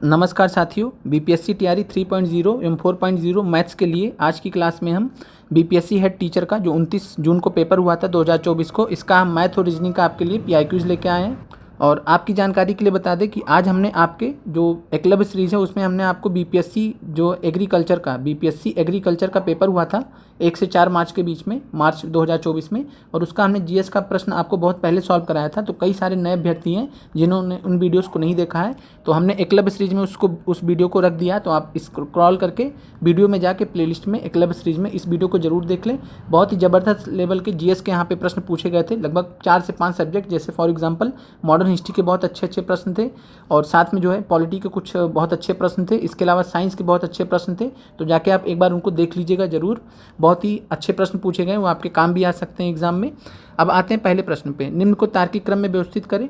नमस्कार साथियों, बीपीएससी तैयारी 3.0 एवं 4.0 मैथ्स के लिए आज की क्लास में हम बीपीएससी हेड टीचर का जो 29 जून को पेपर हुआ था 2024 को, इसका हम मैथ और रीजनिंग का आपके लिए पीआईक्यूज लेके आए हैं। और आपकी जानकारी के लिए बता दें कि आज हमने आपके जो एकलव्य सीरीज़ है उसमें हमने आपको बीपीएससी जो एग्रीकल्चर का बीपीएससी एग्रीकल्चर का पेपर हुआ था 1 से 4 मार्च के बीच में, मार्च 2024 में, और उसका हमने जीएस का प्रश्न आपको बहुत पहले सॉल्व कराया था। तो कई सारे नए अभ्यर्थी हैं जिन्होंने उन वीडियोस को नहीं देखा है, तो हमने एकलव्य सीरीज में उस वीडियो को रख दिया। तो आप स्क्रॉल करके वीडियो में जाके प्लेलिस्ट में एकलव्य सीरीज में इस वीडियो को जरूर देख लें। बहुत ही ज़बरदस्त लेवल के जीएस के यहाँ पे प्रश्न पूछे गए थे, लगभग 4 से 5 सब्जेक्ट, जैसे फॉर एग्जाम्पल मॉडर्न हिस्ट्री के बहुत अच्छे प्रश्न थे, और साथ में जो है पॉलिटी के कुछ बहुत अच्छे प्रश्न थे। इसके अलावा साइंस के बहुत अच्छे प्रश्न थे, तो जाके आप एक बार उनको देख लीजिएगा ज़रूर। बहुत ही अच्छे प्रश्न पूछे गए, वो आपके काम भी आ सकते हैं एग्जाम में। अब आते हैं पहले प्रश्न पे। निम्न को तार्किक क्रम में व्यवस्थित करें।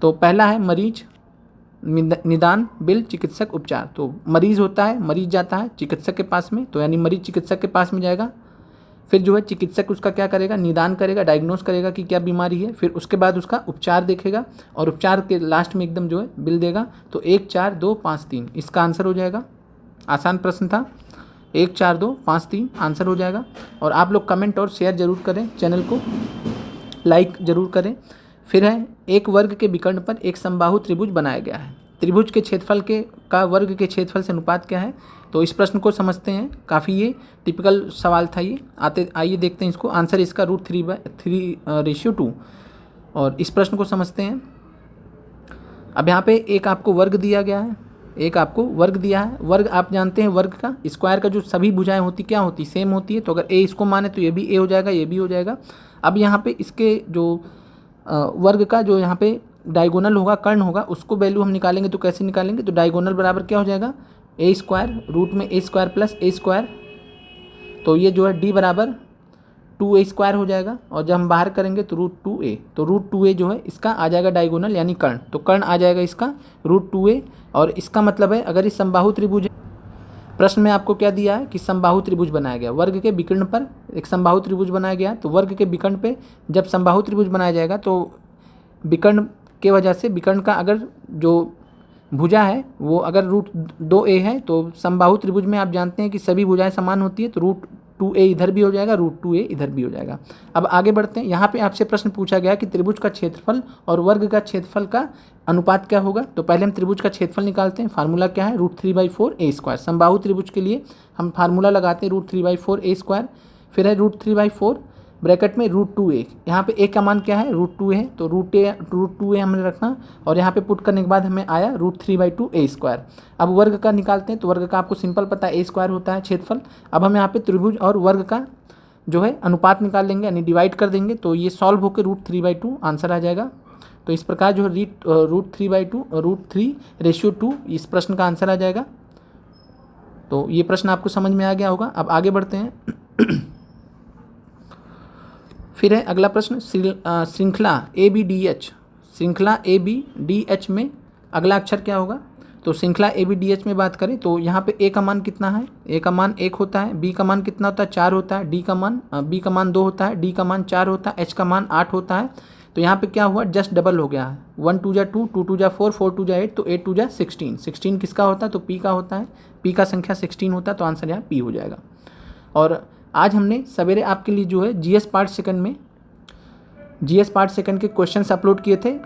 तो पहला है मरीज, निदान, बिल, चिकित्सक, उपचार। तो मरीज होता है, मरीज जाता है चिकित्सक के पास में, तो यानी मरीज चिकित्सक के पास में जाएगा। फिर जो है चिकित्सक उसका क्या करेगा, निदान करेगा, डायग्नोस करेगा कि क्या बीमारी है। फिर उसके बाद उसका उपचार देखेगा, और उपचार के लास्ट में एकदम जो है बिल देगा। तो 1 4 2 5 3 इसका आंसर हो जाएगा। आसान प्रश्न था, 1 4 2 5 3 आंसर हो जाएगा। और आप लोग कमेंट और शेयर जरूर करें, चैनल को लाइक जरूर करें। फिर है एक वर्ग के विकर्ण पर एक समबाहु त्रिभुज बनाया गया है। त्रिभुज के क्षेत्रफल का वर्ग के क्षेत्रफल से अनुपात क्या है। तो इस प्रश्न को समझते हैं, काफ़ी ये टिपिकल सवाल था ये। आइए देखते हैं इसको। आंसर इसका √3/3 और इस प्रश्न को समझते हैं। अब यहाँ पे एक आपको वर्ग दिया गया है, एक आपको वर्ग दिया है। वर्ग आप जानते हैं, वर्ग का स्क्वायर का जो सभी भुजाएं होती क्या होती, सेम होती है। तो अगर ए इसको माने तो ये भी ए हो जाएगा, ये भी हो जाएगा। अब यहाँ पे इसके जो वर्ग का जो यहाँ पे डायगोनल होगा, कर्ण होगा, उसको वैल्यू हम निकालेंगे। तो कैसे निकालेंगे, तो डायगोनल बराबर क्या हो जाएगा, ए स्क्वायर रूट में ए स्क्वायर प्लस ए स्क्वायर। तो ये जो है डी बराबर 2a स्क्वायर हो जाएगा, और जब हम बाहर करेंगे तो √2a, तो √2a जो है इसका आ जाएगा डायगोनल यानी कर्ण। तो कर्ण आ जाएगा इसका √2a, और इसका मतलब है अगर इस समबाहु त्रिभुज, प्रश्न में आपको क्या दिया है कि समबाहु त्रिभुज बनाया गया, वर्ग के विकर्ण पर एक समबाहु त्रिभुज बनाया गया। तो वर्ग के विकर्ण पे जब समबाहु त्रिभुज बनाया जाएगा तो विकर्ण के वजह से, विकर्ण का अगर जो भुजा है वो अगर √2a है, तो समबाहु त्रिभुज में आप जानते हैं कि सभी भुजाएं समान होती है। तो √2a इधर भी हो जाएगा, √2a इधर भी हो जाएगा। अब आगे बढ़ते हैं। यहाँ पे आपसे प्रश्न पूछा गया कि त्रिभुज का क्षेत्रफल और वर्ग का क्षेत्रफल का अनुपात क्या होगा। तो पहले हम त्रिभुज का क्षेत्रफल निकालते हैं। फार्मूला क्या है, √3/4a स्क्वायर। समबाहु त्रिभुज के लिए हम फार्मूला लगाते हैं √3/4a स्क्वायर। फिर है √3/4 ब्रैकेट में √2a, यहाँ पे a का मान क्या है, √2 है, तो √2a हमने रखना, और यहाँ पे पुट करने के बाद हमें आया √3/2a स्क्वायर। अब वर्ग का निकालते हैं, तो वर्ग का आपको सिंपल पता है a स्क्वायर होता है क्षेत्रफल। अब हम यहाँ पे त्रिभुज और वर्ग का जो है अनुपात निकाल लेंगे, यानी डिवाइड कर देंगे। तो ये सॉल्व होकर √3/2 आंसर आ जाएगा। तो इस प्रकार जो है √3/2 इस प्रश्न का आंसर आ जाएगा। तो ये प्रश्न आपको समझ में आ गया होगा। अब आगे बढ़ते हैं। फिर है अगला प्रश्न, श्रृंखला ABDH, श्रृंखला ABDH में अगला अक्षर क्या होगा। तो श्रृंखला ABDH में बात करें तो यहाँ पे a का मान कितना है, a का मान 1 होता है, b का मान कितना होता है, 4 होता है, b का मान 2 होता है, d का मान 4 होता है, h का मान 8 होता है। तो यहाँ पे क्या हुआ, जस्ट डबल हो गया है। 1 2 जा 2, 2 2 जा 4, 4 2 जा 8, तो 8 2 जा 16। 16 किसका होता है, तो p का होता है, p का संख्या 16 होता है। तो आंसर यहाँ p हो जाएगा। और आज हमने सवेरे आपके लिए जो है जीएस पार्ट सेकंड के क्वेश्चंस अपलोड किए थे।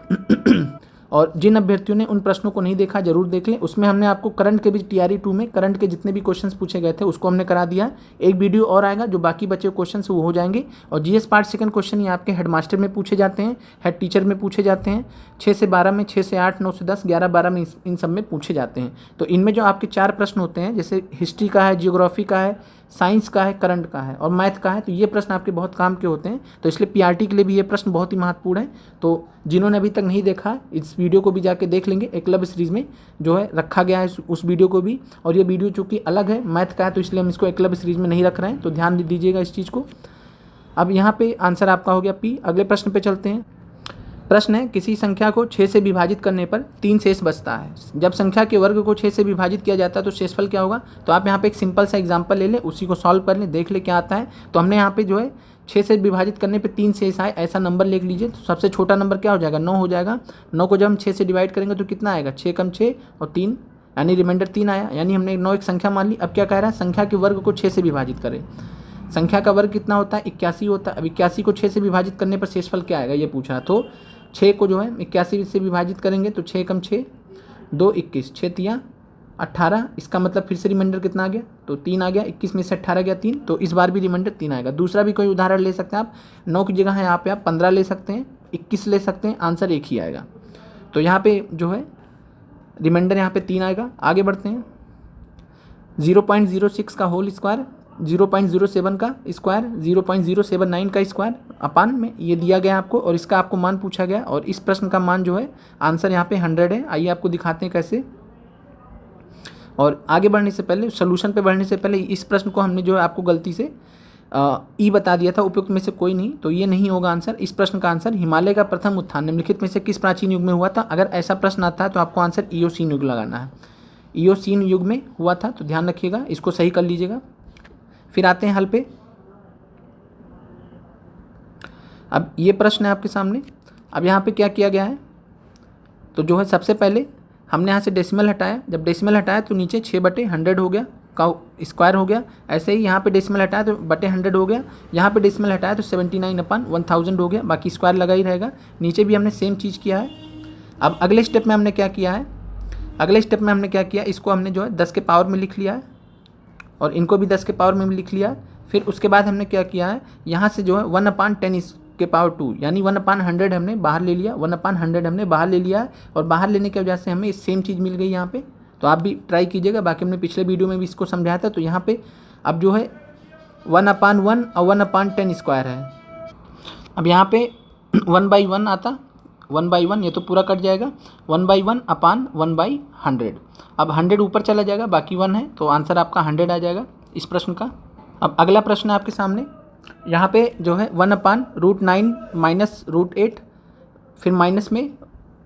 और जिन अभ्यर्थियों ने उन प्रश्नों को नहीं देखा जरूर देख लें। उसमें हमने आपको करंट के भी TRE 2 में करंट के जितने भी क्वेश्चंस पूछे गए थे उसको हमने करा दिया। एक वीडियो और आएगा, जो बाकी बचे क्वेश्चंस वो हो जाएंगे। और जीएस पार्ट सेकंड क्वेश्चन ये आपके हेडमास्टर में पूछे जाते हैं, हेड टीचर में पूछे जाते हैं, 6 से 12 में, 6 से 8, 9 से 10, 11 12 में इन सब में पूछे जाते हैं। तो इनमें जो आपके 4 प्रश्न होते हैं, जैसे हिस्ट्री का है, जियोग्राफी का है, साइंस का है, करंट का है और मैथ का है, तो ये प्रश्न आपके बहुत काम के होते हैं। तो इसलिए पीआरटी के लिए भी ये प्रश्न बहुत ही महत्वपूर्ण है। तो जिन्होंने अभी तक नहीं देखा, इस वीडियो को भी जाके देख लेंगे। एकलव्य सीरीज में जो है रखा गया है उस वीडियो को भी, और ये वीडियो चूँकि अलग है, मैथ का है, तो इसलिए हम इसको एकलव्य सीरीज में नहीं रख रहे हैं। तो ध्यान दीजिएगा इस चीज़ को। अब यहाँ पे आंसर आपका हो गया P। अगले प्रश्न पे चलते हैं। प्रश्न है, किसी संख्या को 6 से विभाजित करने पर 3 शेष बचता है। जब संख्या के वर्ग को 6 से विभाजित किया जाता है तो शेषफल क्या होगा। तो आप यहाँ पे एक सिंपल सा एग्जांपल ले लें, उसी को सॉल्व कर लें, देख ले क्या आता है। तो हमने यहाँ पे जो है 6 से विभाजित करने पे 3 शेष आए, ऐसा नंबर लिख लीजिए। तो सबसे छोटा नंबर क्या हो जाएगा, 9 हो जाएगा। 9 को जब हम 6 से डिवाइड करेंगे तो कितना आएगा, 6 कम 6 और 3 यानी रिमाइंडर 3 आया, यानी हमने 9 एक संख्या मान ली। अब क्या कह रहा है, संख्या के वर्ग को 6 से विभाजित करें। संख्या का वर्ग कितना होता है, 81 होता है। अब 81 को 6 से विभाजित करने पर शेषफल क्या आएगा ये पूछा, तो 6 को जो है 81 से विभाजित करेंगे तो 6 कम 6 2 21, 6 तिया 18। इसका मतलब फिर से रिमाइंडर कितना आ गया, तो 3 आ गया। 21 में से 18 गया 3, तो इस बार भी रिमाइंडर 3 आएगा। दूसरा भी कोई उदाहरण ले सकते हैं आप, 9 की जगह है यहाँ पे आप 15 ले सकते हैं, 21 ले सकते हैं, आंसर एक ही आएगा। तो यहाँ पे जो है रिमाइंडर यहाँ पे 3 आएगा। आगे बढ़ते हैं, 0.06 का होल स्क्वायर, 0.07 का स्क्वायर, 0.079 का स्क्वायर अपान में ये दिया गया आपको, और इसका आपको मान पूछा गया, और इस प्रश्न का मान जो है आंसर यहाँ पे 100 है। आइए आपको दिखाते हैं कैसे। और आगे बढ़ने से पहले, सोल्यूशन पे बढ़ने से पहले, इस प्रश्न को हमने जो है आपको गलती से ई बता दिया था, उपयुक्त में से कोई नहीं, तो ये नहीं होगा आंसर। इस प्रश्न का आंसर, हिमालय का प्रथम उत्थान निम्नलिखित में से किस प्राचीन युग में हुआ था। अगर ऐसा प्रश्न आता है तो आपको आंसर इयोसीन युग लगाना है। इयोसीन युग में हुआ था, तो ध्यान रखिएगा, इसको सही कर लीजिएगा। फिर आते हैं हल पे। अब ये प्रश्न है आपके सामने। अब यहाँ पे क्या किया गया है, तो जो है सबसे पहले हमने यहाँ से डेसिमल हटाया। जब डेसिमल हटाया तो नीचे 6/100 हो गया का स्क्वायर हो गया। ऐसे ही यहाँ पे डेसिमल हटाया तो बटे 100 हो गया। यहाँ पे डेसिमल हटाया तो 79/1000 हो गया। बाकी स्क्वायर लगा ही रहेगा। नीचे भी हमने सेम चीज़ किया है। अब अगले स्टेप में हमने क्या किया है, अगले स्टेप में हमने क्या किया, इसको हमने जो है 10 के पावर में लिख लिया है, और इनको भी 10 के पावर में लिख लिया। फिर उसके बाद हमने क्या किया है, यहाँ से जो है 1/10 के पावर 2 यानी 1/100 हमने बाहर ले लिया, 1/100 हमने बाहर ले लिया है, और बाहर लेने की वजह से हमें सेम चीज़ मिल गई यहाँ पे। तो आप भी ट्राई कीजिएगा, बाकी हमने पिछले वीडियो में भी इसको समझाया था। तो यहाँ पे अब जो है 1/1 और 1/10 स्क्वायर है। अब यहाँ पे 1/1 आता, 1/1 ये तो पूरा कट जाएगा, 1/1 अपान 1/100। अब 100 ऊपर चला जाएगा, बाकी 1 है, तो आंसर आपका 100 आ जाएगा इस प्रश्न का। अब अगला प्रश्न है आपके सामने। यहाँ पे जो है 1/√9 माइनस √8, फिर माइनस में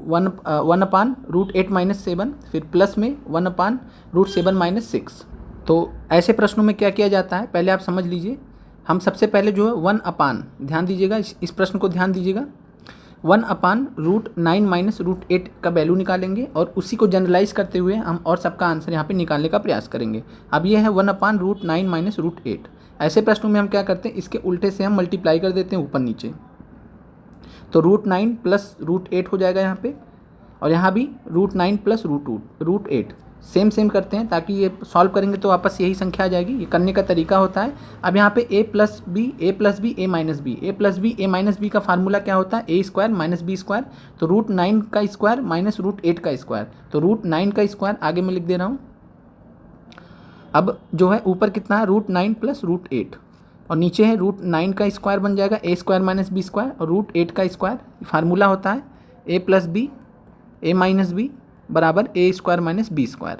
1/√8 माइनस 7, फिर प्लस में 1/√7 माइनस 6। तो ऐसे प्रश्नों में क्या किया जाता है, पहले आप समझ लीजिए। हम सबसे पहले जो है 1/, ध्यान दीजिएगा, इस प्रश्न को ध्यान दीजिएगा, 1/√9 माइनस √8 का वैल्यू निकालेंगे, और उसी को जनरलाइज करते हुए हम और सबका आंसर यहाँ पे निकालने का प्रयास करेंगे। अब ये है 1/√9 माइनस √8। ऐसे प्रश्नों में हम क्या करते हैं, इसके उल्टे से हम मल्टीप्लाई कर देते हैं ऊपर नीचे, तो √9 प्लस √8 हो जाएगा यहाँ पे, और यहाँ भी √9 प्लस √8 सेम करते हैं, ताकि ये सॉल्व करेंगे तो वापस यही संख्या आ जाएगी। ये करने का तरीका होता है। अब यहाँ पे a plus b a plus b a minus b, a plus b a minus b का फार्मूला क्या होता है, a square minus b square. तो √9 का स्क्वायर माइनस √8 का स्क्वायर, तो √9 का स्क्वायर आगे मैं लिख दे रहा हूँ। अब जो है ऊपर कितना है, √9 प्लस √8, और नीचे है √9 का स्क्वायर बन जाएगा a square minus b square, और √8 का स्क्वायर। फार्मूला होता है a plus b a minus b बराबर a square minus b square.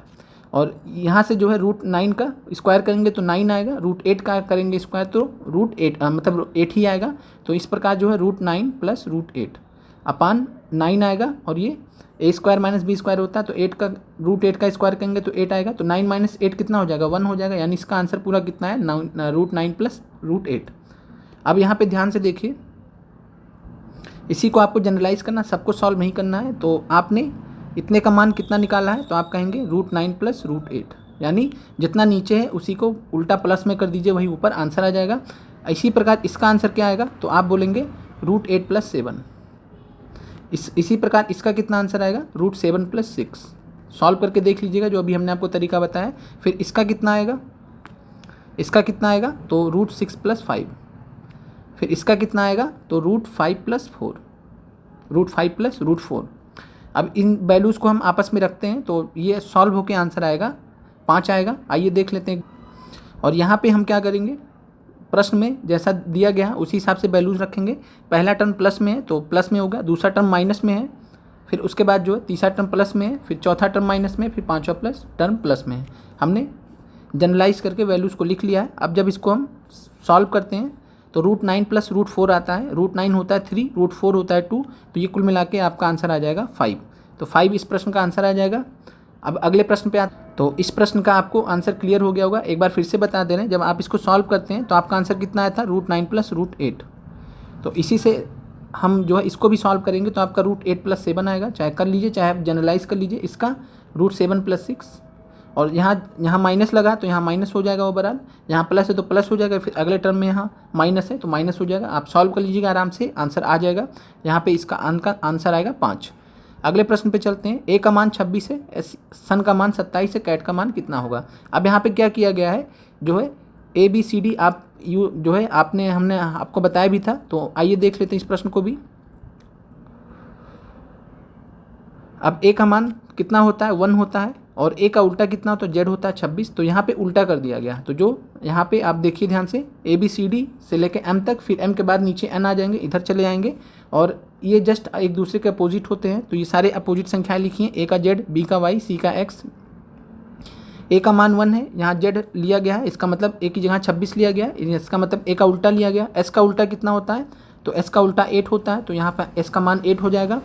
और यहाँ से जो है √9 का स्क्वायर करेंगे तो 9 आएगा, √8 का करेंगे स्क्वायर तो √8 मतलब 8 ही आएगा। तो इस प्रकार जो है √9 प्लस √8 अपान 9 आएगा, और ये a square minus b square होता है, तो 8 का √8 का स्क्वायर करेंगे तो 8 आएगा। तो 9 माइनस 8 कितना हो जाएगा, 1 हो जाएगा, यानी इसका आंसर पूरा कितना है, √9 प्लस √8। अब यहाँ पे ध्यान से देखिए, इसी को आपको जनरलाइज करना, सबको सॉल्व नहीं करना है। तो आपने इतने का मान कितना निकाला है, तो आप कहेंगे √9 प्लस √8, यानी जितना नीचे है उसी को उल्टा प्लस में कर दीजिए, वही ऊपर आंसर आ जाएगा। इसी प्रकार इसका आंसर क्या आएगा, तो आप बोलेंगे √8 प्लस 7। इसी प्रकार इसका कितना आंसर आएगा, √7 प्लस 6। सॉल्व करके देख लीजिएगा जो अभी हमने आपको तरीका बताया। फिर इसका कितना आएगा, इसका कितना आएगा, तो √6 प्लस 5। फिर इसका कितना आएगा, तो √5 प्लस 4, √5 प्लस √4। अब इन वैल्यूज़ को हम आपस में रखते हैं, तो ये सॉल्व होकर आंसर आएगा 5 आएगा। आइए देख लेते हैं। और यहाँ पे हम क्या करेंगे, प्रश्न में जैसा दिया गया उसी हिसाब से वैल्यूज़ रखेंगे। पहला टर्म प्लस में है तो प्लस में होगा, दूसरा टर्म माइनस में है, फिर उसके बाद जो है तीसरा टर्म प्लस में है, फिर चौथा टर्म माइनस में, फिर पाँचवा टर्म प्लस में है। हमने जनरलाइज करके वैल्यूज़ को लिख लिया है। अब जब इसको हम सॉल्व करते हैं तो √9 प्लस √4 आता है, √9 होता है 3, √4 होता है 2, तो ये कुल मिला के आपका आंसर आ जाएगा 5। तो 5 इस प्रश्न का आंसर आ जाएगा। अब अगले प्रश्न पे तो इस प्रश्न का आपको आंसर क्लियर हो गया होगा। एक बार फिर से बता दे रहे हैं, जब आप इसको सॉल्व करते हैं तो आपका आंसर कितना आया था, √9 प्लस √8। तो इसी से हम जो है इसको भी सॉल्व करेंगे तो आपका रूट 8 + 7 आएगा, चाहे कर लीजिए चाहे आप जनरलाइज कर लीजिए इसका रूट 7 + 6, और यहाँ माइनस लगा तो यहाँ माइनस हो जाएगा ओवरऑल, यहाँ प्लस है तो प्लस हो जाएगा, फिर अगले टर्म में यहाँ माइनस है तो माइनस हो जाएगा। आप सॉल्व कर लीजिएगा आराम से, आंसर आ जाएगा। यहाँ पे इसका आंसर आएगा 5। अगले प्रश्न पे चलते हैं। ए का मान 26 है, सन का मान 27 है, कैट का मान कितना होगा। अब यहाँ पे क्या किया गया है, जो है ABCD आप यू जो है हमने आपको बताया भी था, तो आइए देख लेते हैं इस प्रश्न को भी। अब ए का मान कितना होता है, 1 होता है, और ए का उल्टा कितना होता है, जेड होता है 26, तो यहाँ पे उल्टा कर दिया गया। तो जो यहाँ पे आप देखिए ध्यान से, ABCD से लेके M तक, फिर M के बाद नीचे N आ जाएंगे, इधर चले जाएंगे, और ये जस्ट एक दूसरे के अपोजिट होते हैं, तो ये सारे अपोजिट संख्याएं लिखी हैं। ए का जेड, बी का वाई, सी का एक्स। ए का मान 1 है, यहाँ जेड लिया गया है, इसका मतलब ए की जगह 26 लिया गया, इसका मतलब ए का उल्टा लिया गया। एस का उल्टा कितना होता है, तो एस का उल्टा 8 होता है, तो यहाँ पर एस का मान 8 हो जाएगा।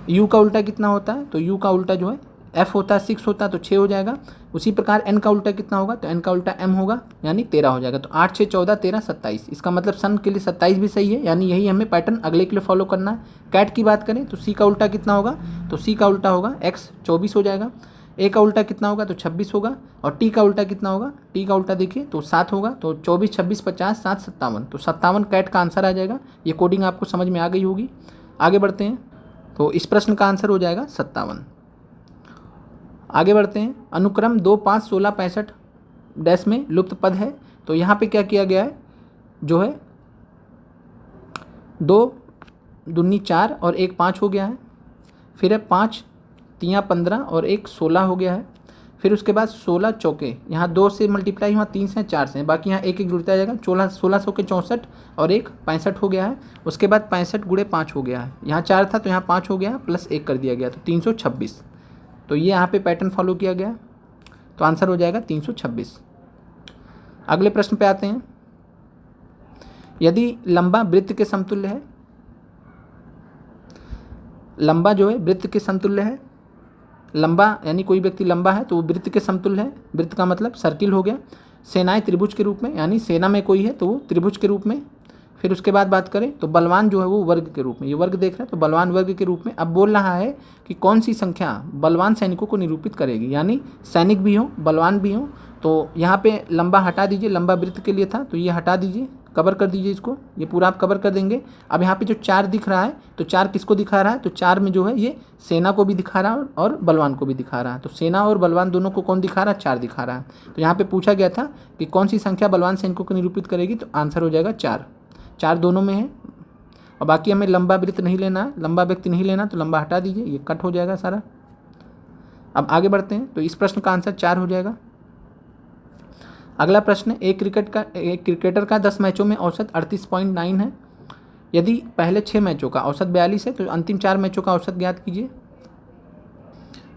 यू का उल्टा कितना होता है, तो यू का उल्टा जो है एफ होता है, 6 होता है, तो 6 हो जाएगा। उसी प्रकार एन का उल्टा कितना होगा, तो एन का उल्टा एम होगा, यानी 13 हो जाएगा। तो 8, 6, 14, 13, 27, इसका मतलब सन के लिए 27 भी सही है, यानी यही हमें पैटर्न अगले के लिए फॉलो करना है। कैट की बात करें तो सी का उल्टा कितना होगा, तो सी का उल्टा होगा एक्स, 24 हो जाएगा। ए का उल्टा कितना होगा, तो 26 होगा, और टी का उल्टा कितना होगा, टी का उल्टा देखिए तो 7 होगा, तो 24, 26, 50, 7, 57, तो 57 कैट का आंसर आ जाएगा। ये कोडिंग आपको समझ में आ गई होगी। आगे बढ़ते हैं, तो इस प्रश्न का आंसर हो जाएगा 57। आगे बढ़ते हैं। अनुक्रम 2, 5, 16, 65 डैश में लुप्त पद है, तो यहाँ पे क्या किया गया है, जो है 2 दूनी 4 और 1 5 हो गया है, फिर है 5 3 15 और 1 16 हो गया है, फिर उसके बाद 16 चौके, यहाँ 2 से मल्टीप्लाई हुआ, 3 से 4 से, बाकी यहाँ 1 1 जुड़ता जाएगा, 16 के 64 और 1 65 हो गया है। उसके बाद 65 गुणे 5 हो गया है, यहाँ 4 था तो यहाँ 5 हो गया, प्लस 1 कर दिया गया, तो 326। तो ये यहाँ पे पैटर्न फॉलो किया गया, तो आंसर हो जाएगा 326। अगले प्रश्न पे आते हैं। यदि लंबा वृत्त के समतुल्य है, लंबा जो है वृत्त के समतुल्य है, लंबा यानी कोई व्यक्ति लंबा है तो वो वृत्त के समतुल्य है। वृत्त का मतलब सर्किल हो गया। सेनाएं त्रिभुज के रूप में, यानी सेना में कोई है तो वो त्रिभुज के रूप में। फिर उसके बाद बात करें तो बलवान जो है वो वर्ग के रूप में, ये वर्ग देख रहे हैं तो बलवान वर्ग के रूप में। अब बोल रहा है कि कौन सी संख्या बलवान सैनिकों को निरूपित करेगी, यानी सैनिक भी हो बलवान भी हो। तो यहाँ पे लंबा हटा दीजिए, लंबा वृत्त के लिए था तो ये हटा दीजिए, कवर कर दीजिए इसको, ये पूरा आप कवर कर देंगे। अब यहाँ पे जो 4 दिख रहा है तो 4 किसको दिखा रहा है, तो 4 में जो है ये सेना को भी दिखा रहा है और बलवान को भी दिखा रहा है। तो सेना और बलवान दोनों को कौन दिखा रहा है, 4 दिखा रहा है। तो यहाँ पे पूछा गया था कि कौन सी संख्या बलवान सैनिकों को निरूपित करेगी, तो आंसर हो जाएगा 4। 4 दोनों में है, और बाकी हमें लंबा वृत्त नहीं लेना है, लंबा व्यक्ति नहीं लेना, तो लंबा हटा दीजिए, ये कट हो जाएगा सारा। अब आगे बढ़ते हैं, तो इस प्रश्न का आंसर 4 हो जाएगा। अगला प्रश्न, एक क्रिकेटर का 10 मैचों में औसत 38.9 है। यदि पहले 6 मैचों का औसत 42 है तो अंतिम 4 मैचों का औसत ज्ञात कीजिए।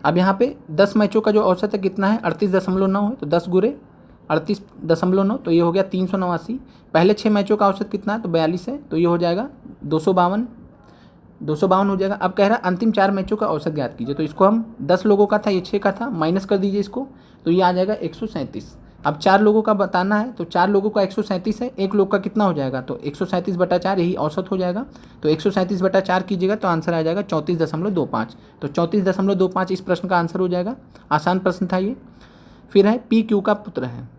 अब यहाँ पे 10 मैचों का जो औसत है कितना है, 38.9 है, तो 10 गुणे 38.9, तो ये हो गया 389। पहले 6 मैचों का औसत कितना है, तो 42 है, तो ये हो जाएगा 252 हो जाएगा। अब कह रहा है अंतिम 4 मैचों का औसत ज्ञात कीजिए, तो इसको हम 10 लोगों का था, ये 6 का था, माइनस कर दीजिए इसको, तो ये आ जाएगा 137। अब 4 लोगों का बताना है, तो 4 लोगों का 137 है, एक लोग का कितना हो जाएगा, तो 137/4 यही औसत हो जाएगा। तो 137/4 कीजिएगा तो आंसर आ जाएगा 34.25। तो 34.25 इस प्रश्न का आंसर हो जाएगा। आसान प्रश्न था ये। फिर है P Q का पुत्र है।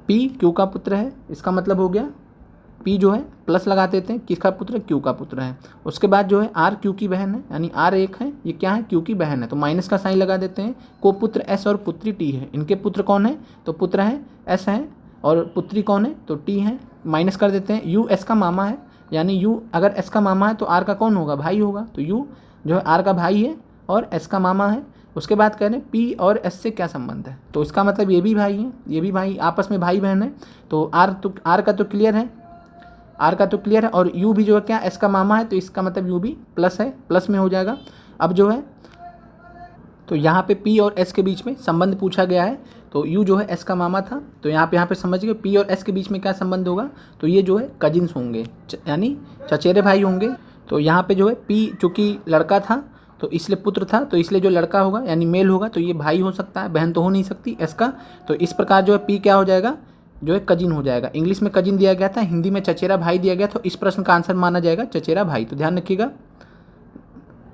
P Q का पुत्र है, इसका मतलब हो गया P जो है प्लस लगा देते हैं, किसका पुत्र है, Q का पुत्र है। उसके बाद जो है R Q की बहन है, यानी R एक है, ये क्या है, Q की बहन है, तो माइनस का साइन लगा देते हैं। को पुत्र S और पुत्री T है, इनके पुत्र कौन है, तो पुत्र है S है और पुत्री कौन है, तो T है, माइनस कर देते हैं। U S का मामा है, यानी U अगर S का मामा है तो R का कौन होगा, भाई होगा, तो U जो है R का भाई है और S का मामा है। उसके बाद कह रहे हैं P और S से क्या संबंध है, तो इसका मतलब ये भी भाई हैं, ये भी भाई आपस में भाई बहन है। तो R का तो क्लियर है, R का तो क्लियर है, और U भी जो है क्या S का मामा है, तो इसका मतलब U भी प्लस है, प्लस में हो जाएगा। अब जो है तो यहाँ पे P और S के बीच में संबंध पूछा गया है, तो U जो है S का मामा था, तो यहाँ पे समझ गए P और S के बीच में क्या संबंध होगा, तो ये जो है कजिन्स होंगे, यानी चचेरे भाई होंगे। तो यहाँ पे जो है P चूँकि लड़का था तो इसलिए पुत्र था, तो इसलिए जो लड़का होगा यानी मेल होगा, तो ये भाई हो सकता है, बहन तो हो नहीं सकती S का। तो इस प्रकार जो है P क्या हो जाएगा, जो है कजिन हो जाएगा। इंग्लिश में कजिन दिया गया था, हिंदी में चचेरा भाई दिया गया, तो इस प्रश्न का आंसर माना जाएगा चचेरा भाई। तो ध्यान रखिएगा,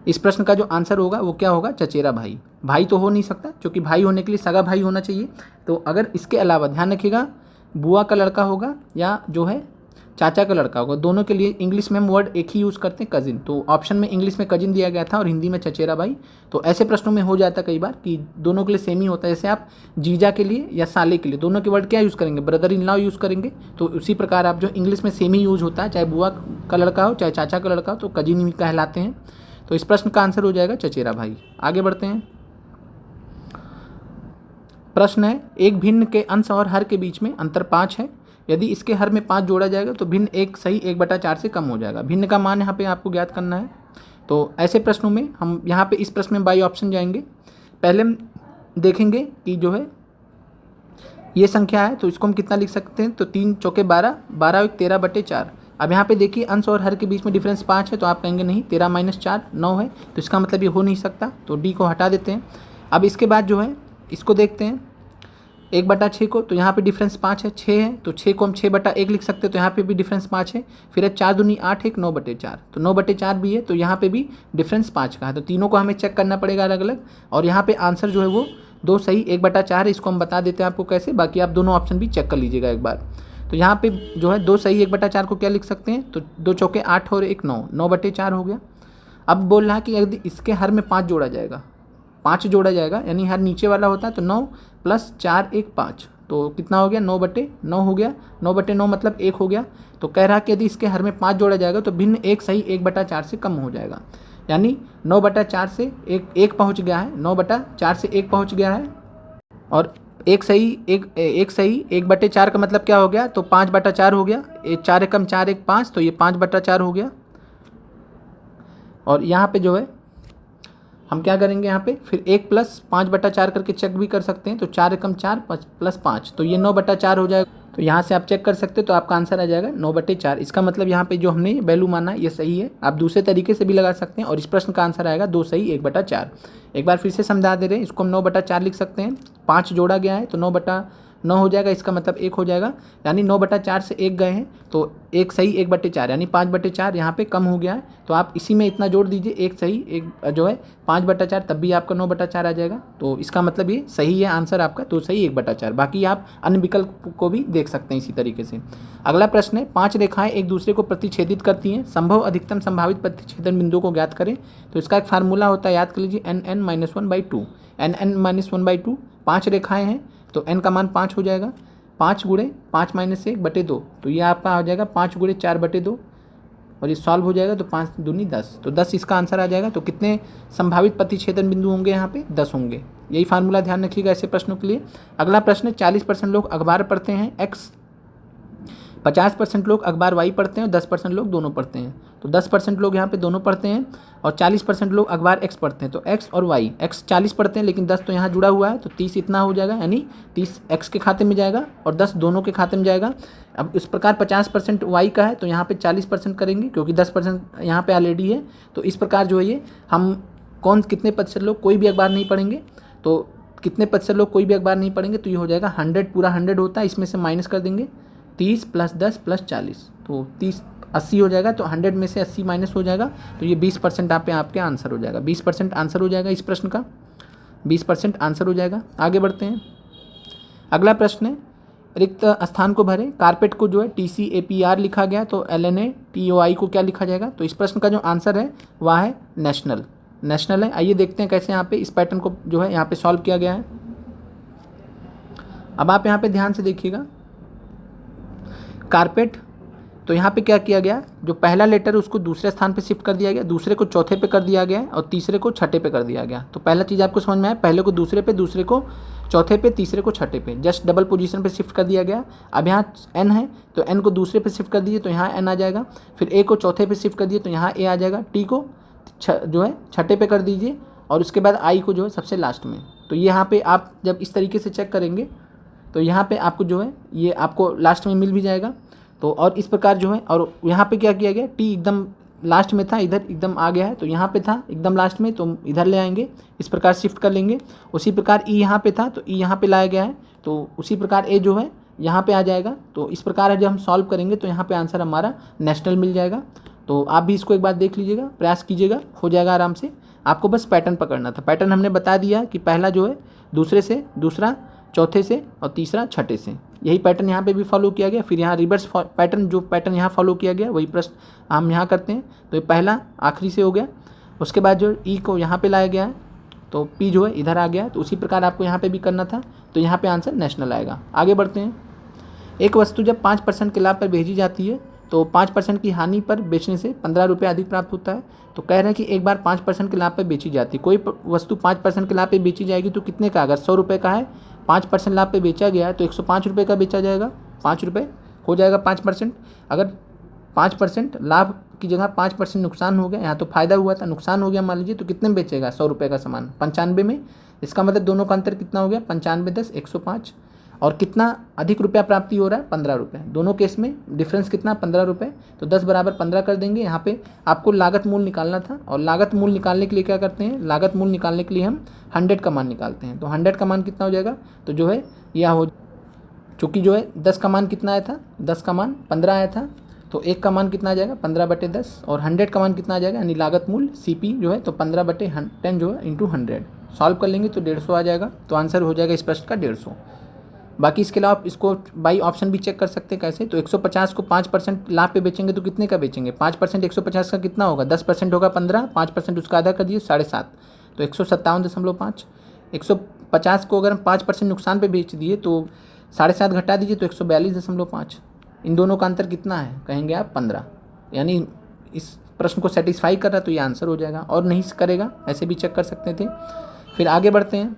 इस प्रश्न का जो आंसर होगा वो क्या होगा, चचेरा भाई। भाई तो हो नहीं सकता, क्योंकि भाई होने के लिए सगा भाई होना चाहिए। तो अगर इसके अलावा ध्यान रखिएगा, बुआ का लड़का होगा या जो है चाचा का लड़का होगा, दोनों के लिए इंग्लिश में हम वर्ड एक ही यूज़ करते हैं, कजिन। तो ऑप्शन में इंग्लिश में कजिन दिया गया था और हिंदी में चचेरा भाई। तो ऐसे प्रश्नों में हो जाता है कई बार कि दोनों के लिए सेम ही होता है। जैसे आप जीजा के लिए या साले के लिए दोनों के वर्ड क्या यूज़ करेंगे, ब्रदर इन लॉ यूज़ करेंगे। तो उसी प्रकार आप जो इंग्लिश में सेम ही यूज़ होता है, चाहे बुआ का लड़का हो चाहे चाचा का लड़का हो, तो कजिन ही कहलाते हैं। तो इस प्रश्न का आंसर हो जाएगा चचेरा भाई। आगे बढ़ते हैं। प्रश्न है, एक भिन्न के अंश और हर के बीच में अंतर 5 है। यदि इसके हर में 5 जोड़ा जाएगा तो भिन्न एक सही 1/4 से कम हो जाएगा। भिन्न का मान यहाँ पे आपको ज्ञात करना है। तो ऐसे प्रश्नों में हम यहाँ पे इस प्रश्न में बाई ऑप्शन जाएंगे। पहले हम देखेंगे कि जो है ये संख्या है, तो इसको हम कितना लिख सकते हैं, तो 3 चौके 12, 12 एक 13/4। अब यहाँ पे देखिए अंश और हर के बीच में डिफरेंस 5 है, तो आप कहेंगे नहीं, 13 - 4 9 है, तो इसका मतलब ये हो नहीं सकता, तो डी को हटा देते हैं। अब इसके बाद जो है इसको देखते हैं 1/6 को, तो यहाँ पे डिफरेंस 5 है, 6 है, तो 6 को हम 6/1 लिख सकते हैं, तो यहाँ पे भी डिफरेंस 5 है। फिर है 4 दूनी 8 1 9/4, तो 9/4 भी है, तो यहाँ पे भी डिफरेंस 5 का है। तो तीनों को हमें चेक करना पड़ेगा अलग अलग। और यहाँ पे आंसर जो है वो 2 सही 1/4 है। इसको हम बता देते हैं आपको कैसे, बाकी आप दोनों ऑप्शन भी चेक कर लीजिएगा एक बार। तो यहाँ पे जो है 2 सही 1/4 को क्या लिख सकते हैं, तो 2 चौके 8 और 1 9, 9/4 हो गया। अब बोल रहा है कि यदि इसके हर में 5 जोड़ा जाएगा, 5 जोड़ा जाएगा, यानी हर नीचे वाला होता है, तो 9 + 4 1 5, तो कितना हो गया, 9/9 हो गया। 9/9 मतलब 1 हो गया। तो कह रहा कि यदि इसके हर में 5 जोड़ा जाएगा तो भिन्न एक सही 1/4 से कम हो जाएगा, यानी 9/4 से 1 पहुँच गया है, 9/4 से 1 पहुँच गया है। और एक सही 1/4 का मतलब क्या हो गया, तो 5/4 हो गया। 4 एकम 4 1 5, तो ये 5/4 हो गया। और यहाँ पे जो है हम क्या करेंगे, यहाँ पे फिर 1 + 5/4 करके चेक भी कर सकते हैं, तो 4 एकम 4 + 5, तो ये 9/4 हो जाएगा। तो यहाँ से आप चेक कर सकते हो, तो आपका आंसर आ जाएगा 9/4। इसका मतलब यहाँ पे जो हमने वैल्यू माना ये सही है। आप दूसरे तरीके से भी लगा सकते हैं, और इस प्रश्न का आंसर आएगा 2 सही 1/4। एक बार फिर से समझा दे रहे हैं, इसको हम 9/4 लिख सकते हैं। 5 जोड़ा गया है तो 9/9 हो जाएगा, इसका मतलब 1 हो जाएगा, यानी 9/4 से 1 गए हैं, तो 1 सही 1/4, यानी 5/4 यहाँ पे कम हो गया है। तो आप इसी में इतना जोड़ दीजिए, 1 सही 1 जो है 5/4, तब भी आपका 9/4 आ जाएगा। तो इसका मतलब ये सही है आंसर आपका, 2 सही 1/4। बाकी आप अन्य विकल्प को भी देख सकते हैं इसी तरीके से। अगला प्रश्न है, 5 रेखाएं एक दूसरे को प्रतिच्छेदित करती हैं, संभव अधिकतम संभावित प्रतिच्छेदन बिंदु को ज्ञात करें। तो इसका एक फार्मूला होता है, याद कर लीजिए, n - 1/2। n - 1/2, 5 रेखाएं हैं, तो n का मान 5 हो जाएगा। 5 × 5 - 1/2, तो ये आपका आ जाएगा 5 × 4/2, और ये सॉल्व हो जाएगा, तो 5 दूनी 10, तो 10 इसका आंसर आ जाएगा। तो कितने संभावित प्रतिच्छेदन बिंदु होंगे यहाँ पे, 10 होंगे। यही फार्मूला ध्यान रखिएगा ऐसे प्रश्नों के लिए। अगला प्रश्न है, 40% लोग अखबार पढ़ते हैं x, 50% लोग अखबार y पढ़ते हैं और 10% लोग दोनों पढ़ते हैं। तो 10% लोग यहाँ पे दोनों पढ़ते हैं और 40% लोग अखबार x पढ़ते हैं। तो x और y, x 40 पढ़ते हैं लेकिन 10 तो यहाँ जुड़ा हुआ है, तो 30 इतना हो जाएगा, यानी 30 x के खाते में जाएगा और 10 दोनों के खाते में जाएगा। अब इस प्रकार 50% y का है, तो यहाँ पे 40% करेंगे, क्योंकि 10% यहाँ पे ऑलरेडी है। तो इस प्रकार जो है ये हम कितने प्रतिशत लोग कोई भी अखबार नहीं पढ़ेंगे, तो कितने प्रतिशत लोग कोई भी अखबार नहीं पढ़ेंगे, तो ये हो जाएगा 100, पूरा 100 होता है, इसमें से माइनस कर देंगे 30 + 10 + 40, तो 30 80 हो जाएगा। तो 100 में से 80 माइनस हो जाएगा, तो ये 20% आपके आंसर हो जाएगा। 20% आंसर हो जाएगा इस प्रश्न का, 20% आंसर हो जाएगा। आगे बढ़ते हैं। अगला प्रश्न है, रिक्त स्थान को भरें। कारपेट को जो है TCAPR लिखा गया, तो LNATOI को क्या लिखा जाएगा। तो इस प्रश्न का जो आंसर है वह है नेशनल है। आइए देखते हैं कैसे यहाँ पे इस पैटर्न को जो है यहाँ पे सॉल्व किया गया है। अब आप यहाँ पे ध्यान से देखिएगा, कारपेट, तो यहाँ पे क्या किया गया, जो पहला लेटर है उसको दूसरे स्थान पे शिफ्ट कर दिया गया, दूसरे को चौथे पे कर दिया गया और तीसरे को छठे पे कर दिया गया। तो पहला चीज़ आपको समझ में आया, पहले को दूसरे पे, दूसरे को चौथे पे, तीसरे को छठे पे, जस्ट डबल पोजीशन पे शिफ्ट कर दिया गया। अब यहाँ n है, तो n को दूसरे पे शिफ्ट कर दीजिए, तो यहाँ n आ जाएगा। फिर a को चौथे पे शिफ्ट कर दिए, तो यहाँ a आ जाएगा। t को जो है छठे पे कर दीजिए, और उसके बाद i को जो है सबसे लास्ट में। तो यहाँ पे आप जब इस तरीके से चेक करेंगे, तो यहाँ पे आपको जो है ये आपको लास्ट में मिल भी जाएगा। तो और इस प्रकार जो है, और यहाँ पे क्या किया गया, टी एकदम लास्ट में था, इधर एकदम आ गया है, तो यहाँ पे था एकदम लास्ट में, तो इधर ले आएंगे, इस प्रकार शिफ्ट कर लेंगे। उसी प्रकार ई यहाँ पे था, तो ई यहाँ पे लाया गया है, तो उसी प्रकार ए जो है यहाँ पे आ जाएगा। तो इस प्रकार जब हम सॉल्व करेंगे तो यहाँ पे आंसर हमारा नेशनल मिल जाएगा। तो आप भी इसको एक बार देख लीजिएगा, प्रयास कीजिएगा, हो जाएगा आराम से। आपको बस पैटर्न पकड़ना था। पैटर्न हमने बता दिया कि पहला जो है दूसरे से, दूसरा चौथे से और तीसरा छठे से। यही पैटर्न यहाँ पे भी फॉलो किया गया। फिर यहाँ रिवर्स पैटर्न, जो पैटर्न यहाँ फॉलो किया गया वही प्रश्न हम यहाँ करते हैं। तो ये पहला आखिरी से हो गया। उसके बाद जो ई को यहाँ पे लाया गया है तो पी जो है इधर आ गया। तो उसी प्रकार आपको यहाँ पे भी करना था। तो यहाँ पे आंसर नेशनल आएगा। आगे बढ़ते हैं। एक वस्तु जब 5% के लाभ पर भेजी जाती है तो 5% की हानि पर बेचने से 15 रुपये अधिक प्राप्त होता है। तो कह रहे हैं कि एक बार 5% के लाभ पर बेची जाती है। कोई वस्तु 5% के लाभ पे बेची जाएगी तो कितने का, अगर 100 रुपये का है 5% लाभ पे बेचा गया है तो 105 रुपये का बेचा जाएगा। 5 रुपये हो जाएगा 5%। अगर 5% लाभ की जगह 5% नुकसान हो गया, यहाँ तो फायदा हुआ था, नुकसान हो गया मान लीजिए, तो कितने में बेचेगा 100 रुपये का सामान, 95 में। इसका मतलब दोनों का अंतर कितना हो गया, 95 10 105। और कितना अधिक रुपया प्राप्ति हो रहा है, 15 रुपये। दोनों केस में डिफरेंस कितना, 15 रुपये। तो 10 बराबर 15 कर देंगे। यहाँ पे आपको लागत मूल्य निकालना था। और लागत मूल्य निकालने के लिए क्या करते हैं, लागत मूल्य निकालने के लिए हम 100 का मान निकालते हैं। तो 100 का मान कितना हो जाएगा, तो जो है यह हो, चूँकि जो है 10 का मान कितना आया था, 10 का मान 15 आया था, तो 1 का मान कितना आ जाएगा 15/10। और 100 का मान कितना आ जाएगा, यानी लागत मूल्य CP जो है तो 15/10 जो है इंटू 100 सॉल्व कर लेंगे तो 150 आ जाएगा। तो आंसर हो जाएगा इस प्रश्न का 150। बाकी इसके अलावा आप इसको बाई ऑप्शन भी चेक कर सकते हैं। कैसे, तो 150 को 5% लाभ पे बेचेंगे तो कितने का बेचेंगे, 5% 150 का कितना होगा, 10% होगा 15, 5% उसका आधा कर दिए 7.5, तो 157.5। 150 को अगर हम 5% नुकसान पे बेच दिए तो 7.5 घटा दीजिए तो 142.5। इन दोनों का अंतर कितना है, कहेंगे आप 15। यानी इस प्रश्न को सेटिस्फाई कर रहा है तो ये आंसर हो जाएगा। और नहीं करेगा ऐसे भी चेक कर सकते थे। फिर आगे बढ़ते हैं।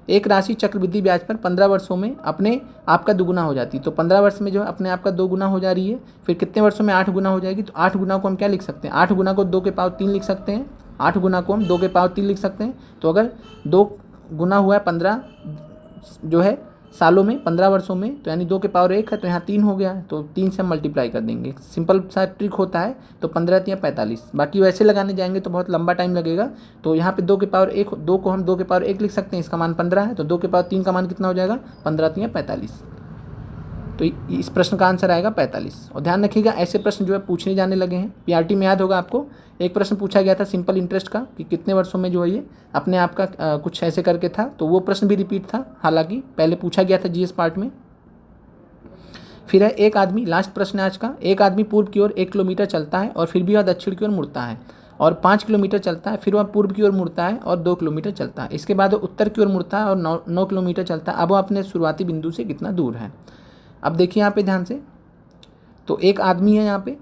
एक राशि चक्रवृद्धि ब्याज पर 15 वर्षों में अपने आप का दुगुना हो जाती है। तो 15 वर्ष में जो है अपने आप का 2 गुना हो जा रही है। फिर कितने वर्षों में 8 गुना हो जाएगी, तो 8 गुना को हम क्या लिख सकते हैं, 8 गुना को 2 के पावर 3 लिख सकते हैं। 8 गुना को हम 2 के पावर 3 लिख सकते हैं। तो अगर 2 गुना हुआ है 15 जो है सालों में, 15 वर्षों में, तो यानी 2 के पावर 1 है, तो यहाँ 3 हो गया है, तो 3 से हम मल्टीप्लाई कर देंगे। सिंपल सा ट्रिक होता है। तो 15 या 45। बाकी वैसे लगाने जाएंगे तो बहुत लंबा टाइम लगेगा। तो यहाँ पे 2 के पावर 1, 2 को हम 2 के पावर 1 लिख सकते हैं, इसका मान 15 है। तो 2 के पावर 3 का मान कितना हो जाएगा, 15 या 45। तो इस प्रश्न का आंसर आएगा 45। और ध्यान रखिएगा ऐसे प्रश्न जो है पूछने जाने लगे हैं। PRT में याद होगा आपको, एक प्रश्न पूछा गया था सिंपल इंटरेस्ट का कि कितने वर्षों में जो है ये अपने आप का कुछ ऐसे करके था। तो वो प्रश्न भी रिपीट था, हालांकि पहले पूछा गया था GS पार्ट में। फिर है एक आदमी, लास्ट प्रश्न है आज का। एक आदमी पूर्व की ओर 1 किलोमीटर चलता है और फिर भी वह दक्षिण की ओर मुड़ता है, और 5 किलोमीटर चलता है, फिर वह पूर्व की ओर मुड़ता है और 2 किलोमीटर चलता है। इसके बाद वो उत्तर की ओर मुड़ता है और 9 किलोमीटर चलता है। अब वो अपने शुरुआती बिंदु से कितना दूर है। अब देखिए यहाँ पे ध्यान से, तो एक आदमी है यहाँ पे,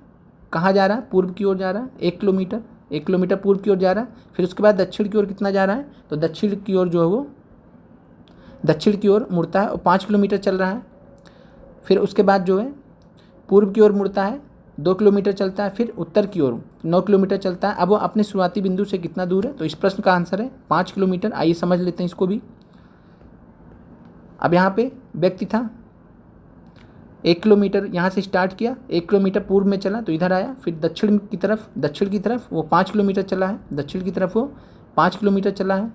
कहाँ जा रहा है, पूर्व की ओर जा रहा है, 1 किलोमीटर पूर्व की ओर जा रहा है। फिर उसके बाद दक्षिण की ओर कितना जा रहा है, तो दक्षिण की ओर जो है वो दक्षिण की ओर मुड़ता है और 5 किलोमीटर चल रहा है। फिर उसके बाद जो है पूर्व की ओर मुड़ता है, 2 किलोमीटर चलता है, फिर उत्तर की ओर 9 किलोमीटर चलता है। अब वो अपने शुरुआती बिंदु से कितना दूर है, तो इस प्रश्न का आंसर है 5 किलोमीटर। आइए समझ लेते हैं इसको भी। अब यहाँ पे व्यक्ति था, 1 किलोमीटर यहाँ से स्टार्ट किया, 1 किलोमीटर पूर्व में चला तो इधर आया, फिर दक्षिण की तरफ वो 5 किलोमीटर चला है, दक्षिण की तरफ वो 5 किलोमीटर चला है,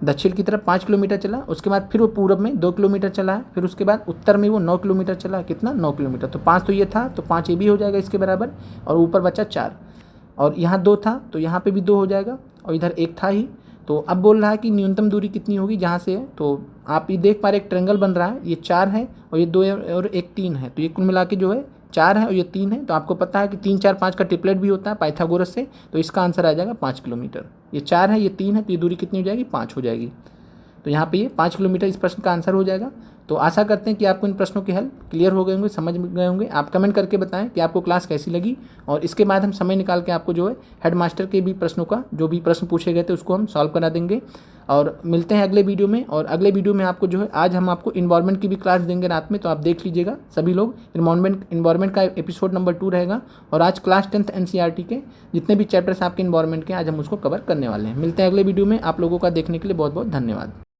दक्षिण की तरफ 5 किलोमीटर चला। उसके बाद फिर वो पूर्व में 2 किलोमीटर चला है, फिर उसके बाद उत्तर में वो 9 किलोमीटर चला है। कितना, 9 किलोमीटर। तो 5 तो ये था, तो 5 ये भी हो जाएगा इसके बराबर, और ऊपर बचा 4। और यहाँ 2 था तो यहाँ पे भी 2 हो जाएगा, और इधर 1 था ही। तो अब बोल रहा है कि न्यूनतम दूरी कितनी होगी जहाँ से है। तो आप ये देख पा रहे एक ट्रायंगल बन रहा है, ये 4 है और ये 2 और 1 3 है। तो ये कुल मिला के जो है 4 है और ये 3 है। तो आपको पता है कि 3 4 5 का ट्रिपलेट भी होता है पाइथागोरस से। तो इसका आंसर आ जाएगा 5 किलोमीटर। ये 4 है, ये 3 है, तो ये दूरी कितनी हो जाएगी, 5 हो जाएगी। तो यहाँ पे ये 5 किलोमीटर इस प्रश्न का आंसर हो जाएगा। तो आशा करते हैं कि आपको इन प्रश्नों के हल क्लियर हो गए होंगे, समझ गए होंगे। आप कमेंट करके बताएं कि आपको क्लास कैसी लगी, और इसके बाद हम समय निकाल के आपको जो है हेड मास्टर के भी प्रश्नों का, जो भी प्रश्न पूछे गए थे उसको हम सॉल्व करा देंगे। और मिलते हैं अगले वीडियो में। और अगले वीडियो में आपको जो है आज हम आपको इन्वायरमेंट की भी क्लास देंगे रात में, तो आप देख लीजिएगा सभी लोग। इन्वायरमेंट का एपिसोड नंबर 2 रहेगा। और आज क्लास 10th NCERT के जितने भी चैप्टर्स आपके इन्वायरमेंट के आज हम उसको कवर करने वाले हैं। मिलते हैं अगले वीडियो में। आप लोगों का देखने के लिए बहुत बहुत धन्यवाद।